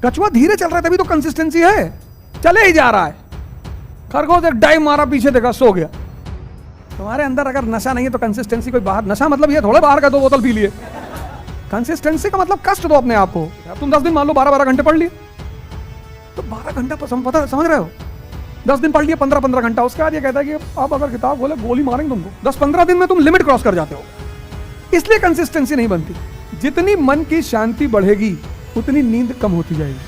कछुआ धीरे चल रहा है तभी तो कंसिस्टेंसी है, चले ही जा रहा है। खरगोश एक डाइव मारा, पीछे देखा, सो गया। तुम्हारे अंदर अगर नशा नहीं है तो कंसिस्टेंसी कोई बाहर, नशा मतलब ये थोड़े बाहर का 2 बोतल पी लिए। कंसिस्टेंसी का मतलब कष्ट दो अपने आप को। तुम 10 दिन मान लो 12-12 घंटे पढ़ लिए, तो 12 घंटा पता समझ रहे हो, 10 दिन पढ़ लिए 15-15 घंटा, उसके बाद ये कहता है कि आप अगर किताब खोले गोली मारेंगे तुमको। 10-15 दिन में तुम लिमिट क्रॉस कर जाते हो, इसलिए कंसिस्टेंसी नहीं बनती। जितनी मन की शांति बढ़ेगी उतनी नींद कम होती जाएगी।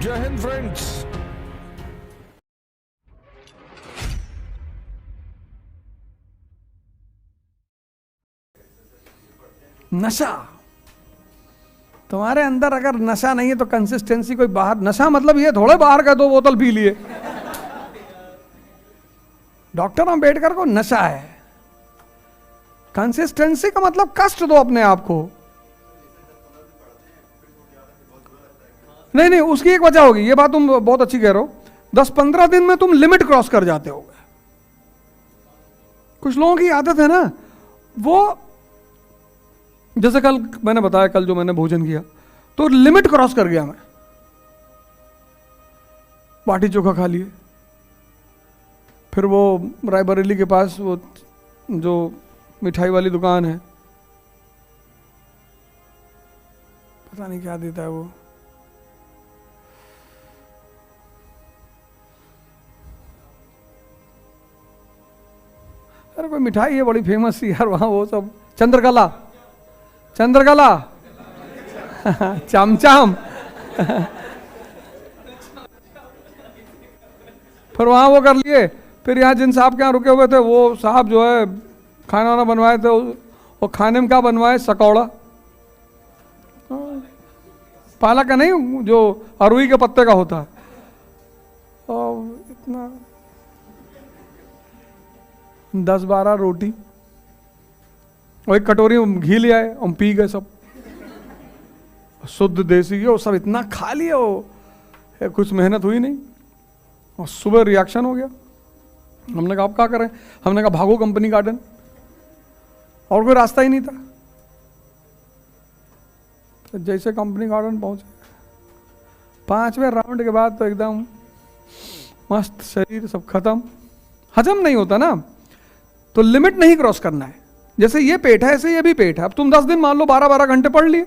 जय हिंद फ्रेंड्स। नशा, तुम्हारे अंदर अगर नशा नहीं है तो कंसिस्टेंसी कोई बाहर, नशा मतलब ये थोड़े बाहर का 2 बोतल पी लिए। डॉक्टर अंबेडकर को नशा है। कंसिस्टेंसी का मतलब कष्ट दो अपने आप को। नहीं, उसकी एक वजह होगी, ये बात तुम बहुत अच्छी कह रहे हो। 10-15 दिन में तुम लिमिट क्रॉस कर जाते हो। कुछ लोगों की आदत है ना, वो जैसे कल मैंने बताया, कल जो मैंने भोजन किया तो लिमिट क्रॉस कर गया मैं, बाटी चोखा खा लिए। फिर वो रायबरेली के पास वो जो मिठाई वाली दुकान है, पता नहीं क्या देता है वो, अरे कोई मिठाई है बड़ी फेमस सी यार वहां, वो सब चंद्रकला चमचम। फिर वहां वो कर लिए। फिर यहाँ जिन साहब के यहाँ रुके हुए थे, वो साहब जो है खाना वाना बनवाए थे, वो खाने में क्या बनवाए, सकौड़ा, पालक का नहीं, जो अरुई के पत्ते का होता है। और इतना 10-12 रोटी और एक कटोरी घी ले आए, हम पी गए सब, शुद्ध देसी घी, और सब इतना खा लिया, वो कुछ मेहनत हुई नहीं। और सुबह रिएक्शन हो गया। हमने कहा आप क्या करें, हमने कहा भागो कंपनी गार्डन, और कोई रास्ता ही नहीं था। तो जैसे कंपनी गार्डन पहुंचे, 5वें राउंड के बाद तो एकदम मस्त, शरीर सब खत्म, हजम नहीं होता ना, तो लिमिट नहीं क्रॉस करना है। जैसे ये पेट है ऐसे ये भी पेट है। अब तुम 10 दिन मान लो 12-12 घंटे पढ़ लिए,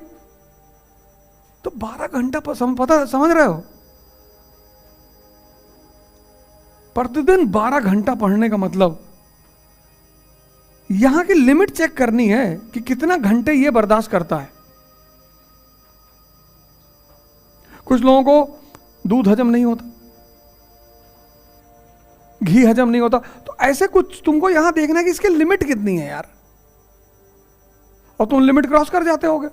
तो 12 घंटा पता समझ रहे हो, प्रतिदिन 12 घंटा पढ़ने का मतलब यहां की लिमिट चेक करनी है कि कितना घंटे ये बर्दाश्त करता है। कुछ लोगों को दूध हजम नहीं होता, घी हजम नहीं होता, तो ऐसे कुछ तुमको यहां देखना है कि इसकी लिमिट कितनी है यार, और तुम लिमिट क्रॉस कर जाते होगे।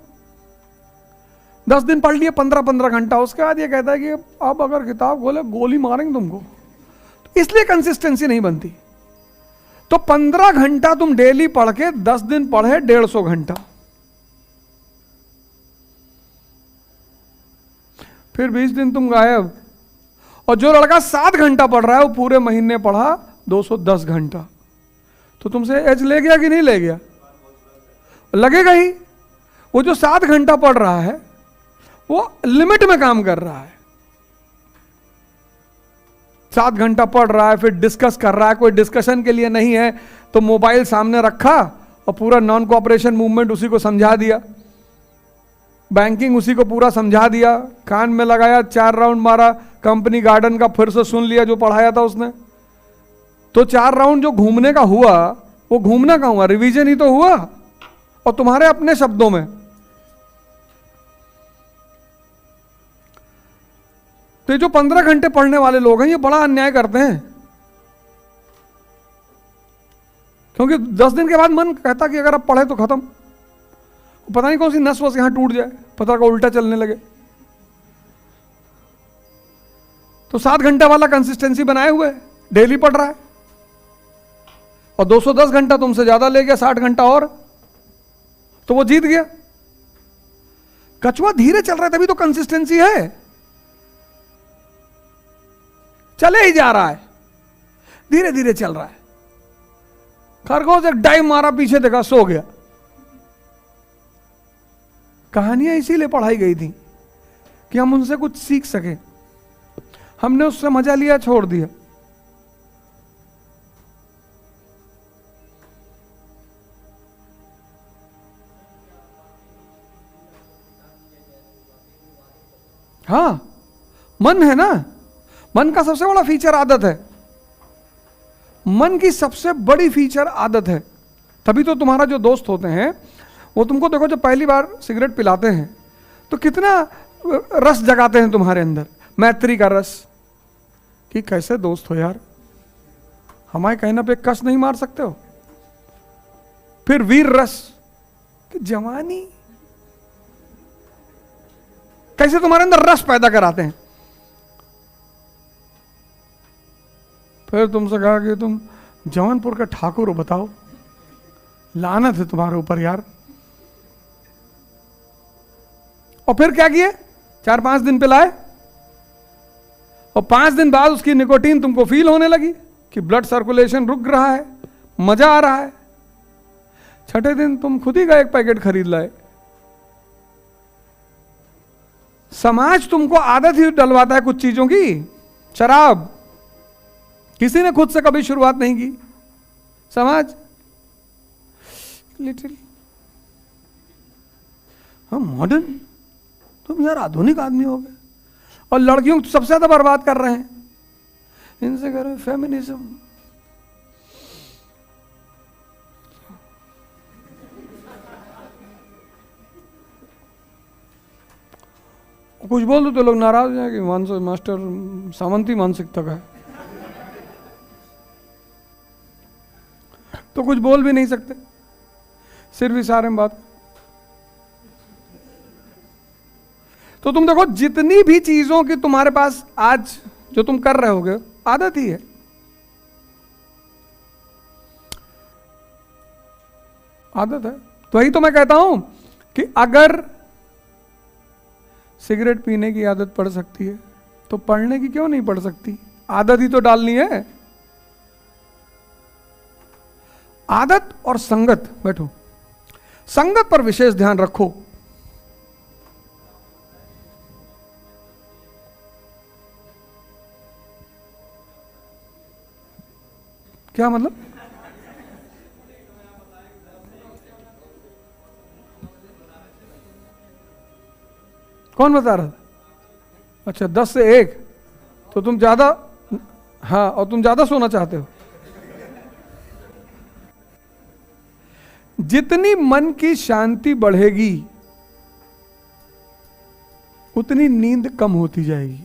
10 दिन पढ़ लिए 15-15 घंटा, उसके बाद ये कहता है कि अब अगर किताब खोले गोली मारेंगे तुमको। तो इसलिए कंसिस्टेंसी नहीं बनती। तो 15 घंटा तुम डेली पढ़ के 10 दिन पढ़े 150 घंटा, फिर 20 दिन तुम गायब। और जो लड़का 7 घंटा पढ़ रहा है वो पूरे महीने पढ़ा 210 घंटा। तो तुमसे एज ले गया कि नहीं ले गया? लगेगा ही। वो जो 7 घंटा पढ़ रहा है वो लिमिट में काम कर रहा है। 7 घंटा पढ़ रहा है, फिर डिस्कस कर रहा है, कोई डिस्कशन के लिए नहीं है तो मोबाइल सामने रखा और पूरा नॉन कोऑपरेशन मूवमेंट उसी को समझा दिया, बैंकिंग उसी को पूरा समझा दिया, कान में लगाया, 4 राउंड मारा, कंपनी गार्डन का फिर से सुन लिया जो पढ़ाया था उसने। तो 4 राउंड जो घूमने का हुआ वो घूमना का हुआ, रिवीजन ही तो हुआ, और तुम्हारे अपने शब्दों में। तो ये जो 15 घंटे पढ़ने वाले लोग हैं ये बड़ा अन्याय करते हैं, क्योंकि 10 दिन के बाद मन कहता कि अगर अब पढ़े तो खत्म, पता नहीं कौन सी नस वस यहां टूट जाए, पता का उल्टा चलने लगे। तो 7 घंटा वाला कंसिस्टेंसी बनाए हुए डेली पढ़ रहा है, और 210 घंटा तुमसे ज्यादा ले गया, 60 घंटा और, तो वो जीत गया। कछुआ धीरे चल रहा है तभी तो कंसिस्टेंसी है, चले ही जा रहा है, धीरे धीरे चल रहा है। खरगोश एक डाइव मारा, पीछे देखा, सो गया। कहानियां इसीलिए पढ़ाई गई थी कि हम उनसे कुछ सीख सके। हमने उससे मजा लिया, छोड़ दिया। हाँ, मन है ना, मन का सबसे बड़ा फीचर आदत है। मन की सबसे बड़ी फीचर आदत है। तभी तो तुम्हारा जो दोस्त होते हैं वो तुमको देखो, जब पहली बार सिगरेट पिलाते हैं तो कितना रस जगाते हैं तुम्हारे अंदर, मैत्री का रस, कि कैसे दोस्त हो यार, हमारे कहने पे कस नहीं मार सकते हो। फिर वीर रस, कि जवानी, कैसे तुम्हारे अंदर रस पैदा कराते हैं। फिर तुमसे कहा कि तुम जौनपुर का ठाकुर हो, बताओ, लानत है तुम्हारे ऊपर यार। और फिर क्या किए, 4-5 दिन पिलाए, और 5 दिन बाद उसकी निकोटीन तुमको फील होने लगी कि ब्लड सर्कुलेशन रुक रहा है, मजा आ रहा है। 6ठे दिन तुम खुद ही का एक पैकेट खरीद लाए। समाज तुमको आदत ही डलवाता है कुछ चीजों की। शराब किसी ने खुद से कभी शुरुआत नहीं की, समाज लिटिल, हम मॉडर्न, तुम यार आधुनिक आदमी हो गए। और लड़कियों को सबसे ज्यादा बर्बाद कर रहे हैं, इनसे कर रहे हैं फेमिनिज्म। कुछ बोल दो तो लोग नाराज हो जाए कि मास्टर सामंती मानसिकता का है, तो कुछ बोल भी नहीं सकते, सिर्फ इशारे में बात। तो तुम देखो, जितनी भी चीजों की तुम्हारे पास आज जो तुम कर रहे होगे, आदत ही है। आदत है। तो वही तो मैं कहता हूं कि अगर सिगरेट पीने की आदत पड़ सकती है तो पढ़ने की क्यों नहीं पड़ सकती? आदत ही तो डालनी है। आदत और संगत, बैठो, संगत पर विशेष ध्यान रखो। क्या मतलब? कौन बता रहा था? अच्छा, 10 से 1, तो तुम ज्यादा, हाँ, और तुम ज्यादा सोना चाहते हो। जितनी मन की शांति बढ़ेगी उतनी नींद कम होती जाएगी।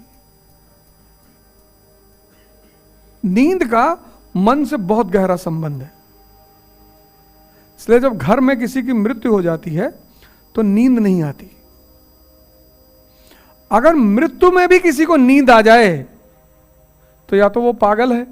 नींद का मन से बहुत गहरा संबंध है। इसलिए जब घर में किसी की मृत्यु हो जाती है तो नींद नहीं आती। अगर मृत्यु में भी किसी को नींद आ जाए तो या तो वो पागल है,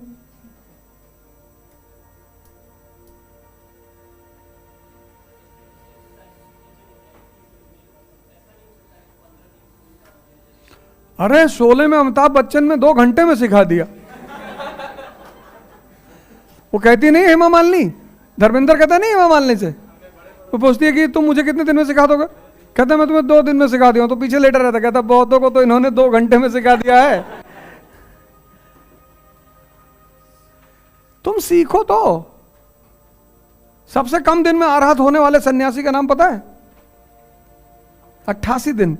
अरे शोले में अमिताभ बच्चन ने 2 घंटे में सिखा दिया। वो कहती नहीं हेमा मालिनी, धर्मेंद्र कहता नहीं हेमा मालिनी से, वो पूछती है कि तुम मुझे कितने दिन में सिखा दोगे? कहता मैं तुम्हें 2 दिन में सिखा दिया। तो पीछे लेटर रहता, कहता बहुतों को तो इन्होंने 2 घंटे में सिखा दिया है। तुम सीखो तो। सबसे कम दिन में अरहत होने वाले सन्यासी का नाम पता है? 88 दिन।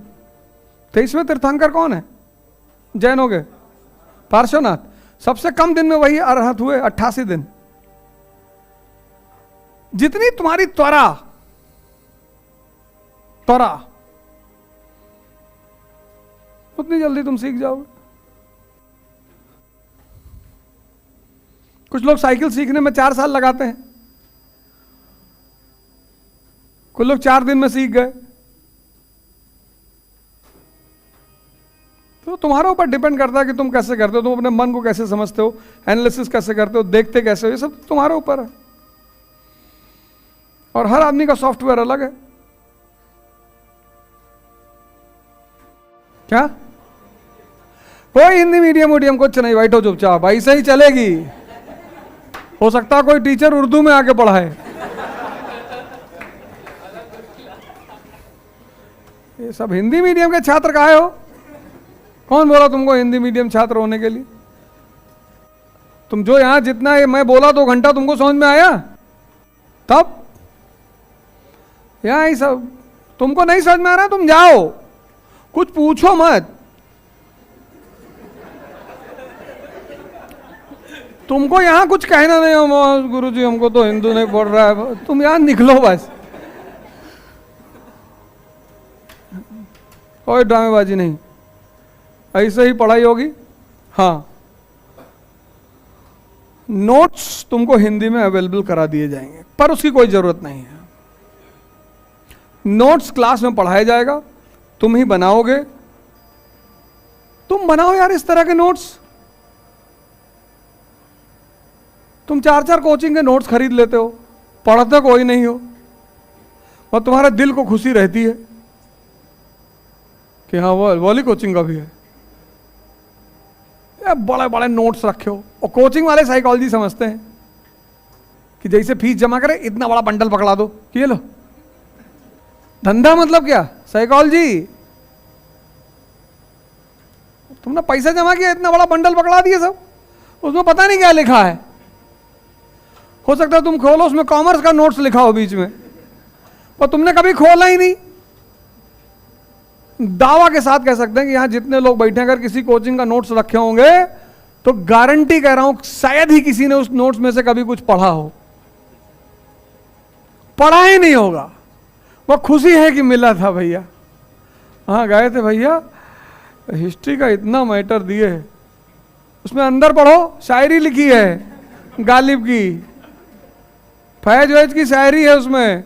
23वें तीर्थंकर कौन है जैनों के? पार्श्वनाथ। सबसे कम दिन में वही अरहत हुए, 88 दिन। जितनी तुम्हारी त्वरा उतनी जल्दी तुम सीख जाओगे। कुछ लोग साइकिल सीखने में 4 साल लगाते हैं, कुछ लोग 4 दिन में सीख गए। तो तुम्हारे ऊपर डिपेंड करता है कि तुम कैसे करते हो, तुम अपने मन को कैसे समझते हो, एनालिसिस कैसे करते हो, देखते कैसे हो, ये सब तुम्हारे ऊपर है। और हर आदमी का सॉफ्टवेयर अलग है। क्या? कोई हिंदी मीडियम कुछ नहीं, बैठो चुपचाप, ऐसे ही चलेगी। हो सकता है कोई टीचर उर्दू में आके पढ़ाए। ये सब हिंदी मीडियम के छात्र काहे हो? कौन बोला तुमको हिंदी मीडियम छात्र होने के लिए? तुम जो यहां जितना ये मैं बोला 2 घंटा तुमको समझ में आया? तब यहां ही सब तुमको नहीं समझ में आ रहा, तुम जाओ, कुछ पूछो मत। तुमको यहां कुछ कहना नहीं हो, गुरुजी हमको तो हिंदू नहीं पढ़ रहा है, तुम यहां निकलो बस, कोई ड्रामेबाजी नहीं, ऐसे ही पढ़ाई होगी। हाँ, नोट्स तुमको हिंदी में अवेलेबल करा दिए जाएंगे, पर उसकी कोई जरूरत नहीं है। नोट्स क्लास में पढ़ाया जाएगा, तुम ही बनाओगे। तुम बनाओ यार इस तरह के नोट्स। तुम 4-4 कोचिंग के नोट्स खरीद लेते हो, पढ़ते कोई नहीं हो, और तुम्हारे दिल को खुशी रहती है कि हाँ वो वाली कोचिंग का भी है। बड़े बड़े नोट्स रखे हो, और कोचिंग वाले साइकोलॉजी समझते हैं कि जैसे फीस जमा करे इतना बड़ा बंडल पकड़ा दो कि ये लो। धंधा मतलब क्या? साइकोलॉजी। तुमने पैसा जमा किया, इतना बड़ा बंडल पकड़ा दिए सब, उसमें पता नहीं क्या लिखा है। हो सकता है तुम खोलो, उसमें कॉमर्स का नोट्स लिखा हो बीच में, और तुमने कभी खोला ही नहीं। दावा के साथ कह सकते हैं कि यहां जितने लोग बैठे, अगर किसी कोचिंग का नोट्स रखे होंगे तो गारंटी कह रहा हूं शायद ही किसी ने उस नोट्स में से कभी कुछ पढ़ा हो। पढ़ा ही नहीं होगा, वो खुशी है कि मिला था भैया। हाँ गए थे भैया, हिस्ट्री का इतना मैटर दिए, उसमें अंदर पढ़ो, शायरी लिखी है गालिब की, फैज वैज की शायरी है उसमें।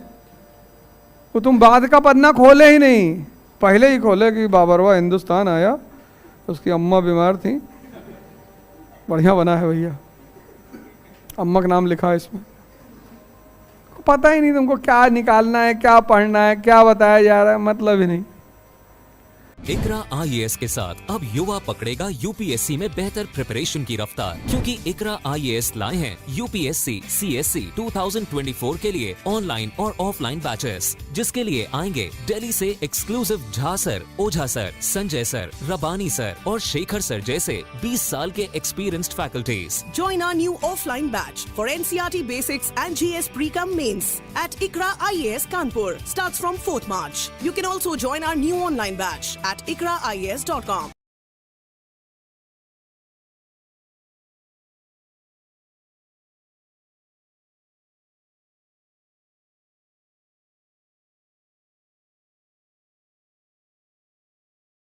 वो तुम बाद का पन्ना खोले ही नहीं, पहले ही खोले कि बाबरवा हिंदुस्तान आया, उसकी अम्मा बीमार थी। बढ़िया बना है भैया, अम्मा का नाम लिखा है इसमें। पता ही नहीं तुमको क्या निकालना है, क्या पढ़ना है, क्या बताया जा रहा है, मतलब ही नहीं। इकरा IAS के साथ अब युवा पकड़ेगा यूपीएससी में बेहतर प्रिपरेशन की रफ्तार, क्योंकि इकरा IAS लाए हैं यूपीएससी CSC 2024 के लिए ऑनलाइन और ऑफलाइन बैचेस, जिसके लिए आएंगे दिल्ली से एक्सक्लूसिव झा सर, ओझा सर, संजय सर, रबानी सर और शेखर सर जैसे 20 साल के experienced faculties. Join our new offline batch for NCERT Basics and GS Pre-Com Mains at Ikra IAS Kanpur. Starts from 4th March. You can also join our new online batch at ikraias.com.